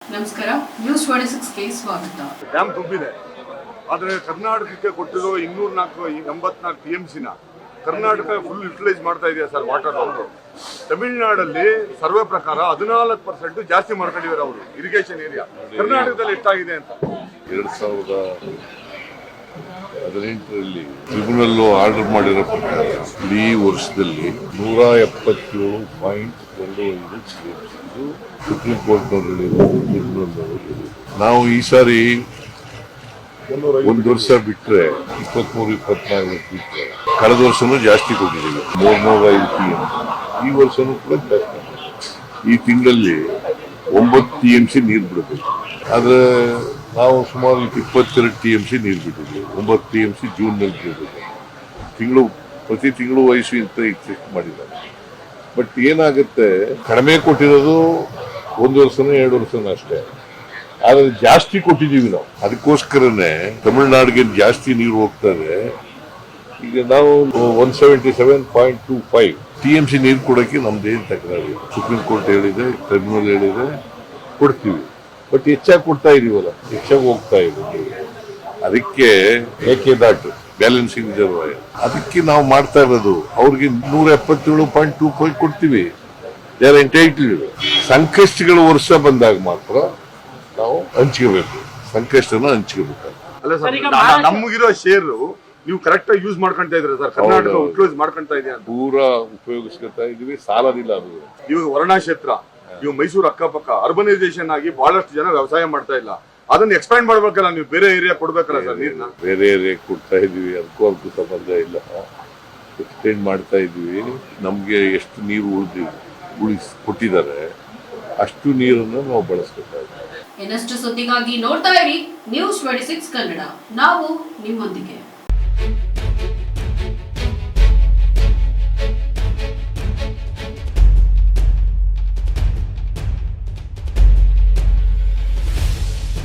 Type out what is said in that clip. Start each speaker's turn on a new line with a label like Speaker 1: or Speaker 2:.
Speaker 1: ನಮಸ್ಕಾರ, ನ್ಯೂಸ್ 26ಗೆ ಸ್ವಾಗತ.
Speaker 2: ಡ್ಯಾಮ್ ತುಂಬಿದೆ, ಆದರೆ ಕರ್ನಾಟಕಕ್ಕೆ ಕೊಟ್ಟಿರೋ 284 TMCನ ಕರ್ನಾಟಕ ಫುಲ್ ಯುಟಿಲೈಸ್ ಮಾಡ್ತಾ ಇದೆಯಾ ಸರ್ ವಾಟರ್ ಅವರು. ತಮಿಳುನಾಡಲ್ಲಿ ಸರ್ವೆ ಪ್ರಕಾರ 14% ಜಾಸ್ತಿ ಮಾಡ್ಕೊಂಡಿದ್ದಾರೆ ಅವರು ಇರಿಗೇಷನ್ ಏರಿಯಾ. ಕರ್ನಾಟಕದಲ್ಲಿ ಎಷ್ಟಾಗಿದೆ ಅಂತ
Speaker 3: 2018ರಲ್ಲಿ ಟ್ರಿಬ್ಯುನಲ್ ಆರ್ಡರ್ ಮಾಡಿರೋ ಪ್ರಕಾರ ಈ ವರ್ಷದಲ್ಲಿ 177.25 ಇದು ಸುಪ್ರೀಂ ಕೋರ್ಟ್ನವರು ಹೇಳಿರೋದು, ಟ್ರಿಬ್ಯುನಲ್. ನಾವು ಈ ಸಾರಿ ಒಂದು ವರ್ಷ ಬಿಟ್ರೆ 23-24 ಬಿಟ್ರೆ ಕಳೆದ ವರ್ಷನೂ ಜಾಸ್ತಿ ಕೊಟ್ಟಿದ್ದೀವಿ, 305 TMC. ಈ ವರ್ಷನೂ ಕೂಡ ಜಾಸ್ತಿ. ಈ ತಿಂಗಳಲ್ಲಿ 9 TMC ನೀರು ಬಿಡಬೇಕು, ಆದ್ರೆ ನಾವು ಸುಮಾರು 22 TMC ನೀರು ಬಿಟ್ಟಿದ್ವಿ. 9 TMC ಜೂನ್ನಲ್ಲಿ ಬಿಡಬೇಕು. ಪ್ರತಿ ತಿಂಗಳು ವಯಸ್ಸು ಇಂತ ಚೆಕ್ ಮಾಡಿದ್ದಾರೆ. ಬಟ್ ಏನಾಗುತ್ತೆ, ಕಡಿಮೆ ಕೊಟ್ಟಿರೋದು 1 ವರ್ಷನೋ 2 ವರ್ಷನೋ ಅಷ್ಟೇ, ಆದ್ರೆ ಜಾಸ್ತಿ ಕೊಟ್ಟಿದ್ದೀವಿ ನಾವು. ಅದಕ್ಕೋಸ್ಕರನೇ ತಮಿಳುನಾಡಿಗೆ ಜಾಸ್ತಿ ನೀರು ಹೋಗ್ತದೆ. ಈಗ ನಾವು 177.25 TMC ನೀರು ಕೊಡೋಕೆ ನಮ್ದೇನು ತಕರಾರು. ಸುಪ್ರೀಂ ಕೋರ್ಟ್ ಹೇಳಿದೆ, ಟ್ರಿಬ್ಯುನಲ್ ಹೇಳಿದೆ, ಕೊಡ್ತೀವಿ. ಬಟ್ ಹೆಚ್ಚಾಗಿ ಕೊಡ್ತಾ ಇದೀವಲ್ಲ, ಹೆಚ್ಚಾಗಿ ಹೋಗ್ತಾ ಇದೆ. ಅದಕ್ಕೆ ಮೇಕೆದಾಟು ಬ್ಯಾಲೆನ್ಸಿಂಗ್ ರಿಸರ್ವಾಯರ್, ಅದಕ್ಕೆ ನಾವು ಮಾಡ್ತಾ ಇರೋದು. ಅವ್ರಿಗೆ 177.25 ಕೊಡ್ತೀವಿ, ಎಂಟೈಟ್ಲಿ. ಸಂಕಷ್ಟಗಳು ವರ್ಷ ಬಂದಾಗ ಮಾತ್ರ ನಾವು ಹಂಚ್ಕೋಬೇಕು, ಸಂಕಷ್ಟನ ಹಂಚ್ಕೋಬೇಕು.
Speaker 2: ಅಲ್ಲ ಸರ್, ನಮಗಿರೋ ಶೇರು ನೀವು ಕರೆಕ್ಟ್ ಆಗಿ ಯೂಸ್ ಮಾಡ್ಕೊಂತ ಇದ್ರೆ ಸರ್, ಕರ್ನಾಟಕ ಯೂಸ್ ಮಾಡ್ಕೊಂತ ಇದೆಯಾ ಅಂತ
Speaker 3: ಪೂರಾ ಉಪಯೋಗಿಸ್ಕೊತಾ ಇದೀವಿ, ಸಾಲದಿಲ್ಲ. ಅದು
Speaker 2: ಇವಾಗ ವರ್ಣಾ ಕ್ಷೇತ್ರ, ಇವು ಮೈಸೂರು ಅಕ್ಕಪಕ್ಕ ಅರ್ಬನೈಸೇಷನ್ ಆಗಿ ಬಹಳಷ್ಟು ಜನ ವ್ಯವಸಾಯ ಮಾಡ್ತಾ ಇಲ್ಲ. ಅದನ್ನ ಎಕ್ಸ್ಪ್ಯಾಂಡ್ ಮಾಡ್ಬೇಕಲ್ಲ, ನೀವು ಬೇರೆ ಏರಿಯಾ ಕೊಡ್ಬೇಕಲ್ಲ ಸರ್ ನೀರ್ನ.
Speaker 3: ಬೇರೆ ಏರಿಯಾ ಕೊಡ್ತಾ ಇದೀವಿ, ಅದಕ್ಕೂ ಸಂಬಂಧ ಇಲ್ಲ. ಎಕ್ಸ್ಟೆಂಡ್ ಮಾಡ್ತಾ ಇದೀವಿ. ನಮ್ಗೆ ಎಷ್ಟು ನೀರು ಕೊಟ್ಟಿದ್ದಾರೆ ಅಷ್ಟು ನೀರನ್ನು ನಾವು ಬಳಸ್ಬೇಕಾಗುತ್ತೆ.
Speaker 1: ಇನ್ನಷ್ಟು ಸುದ್ದಿಗಾಗಿ ನೋಡ್ತಾ ಇರಿ ನ್ಯೂಸ್ 26 ಕನ್ನಡ. ನಾವು ನಿಮ್ಮೊಂದಿಗೆ.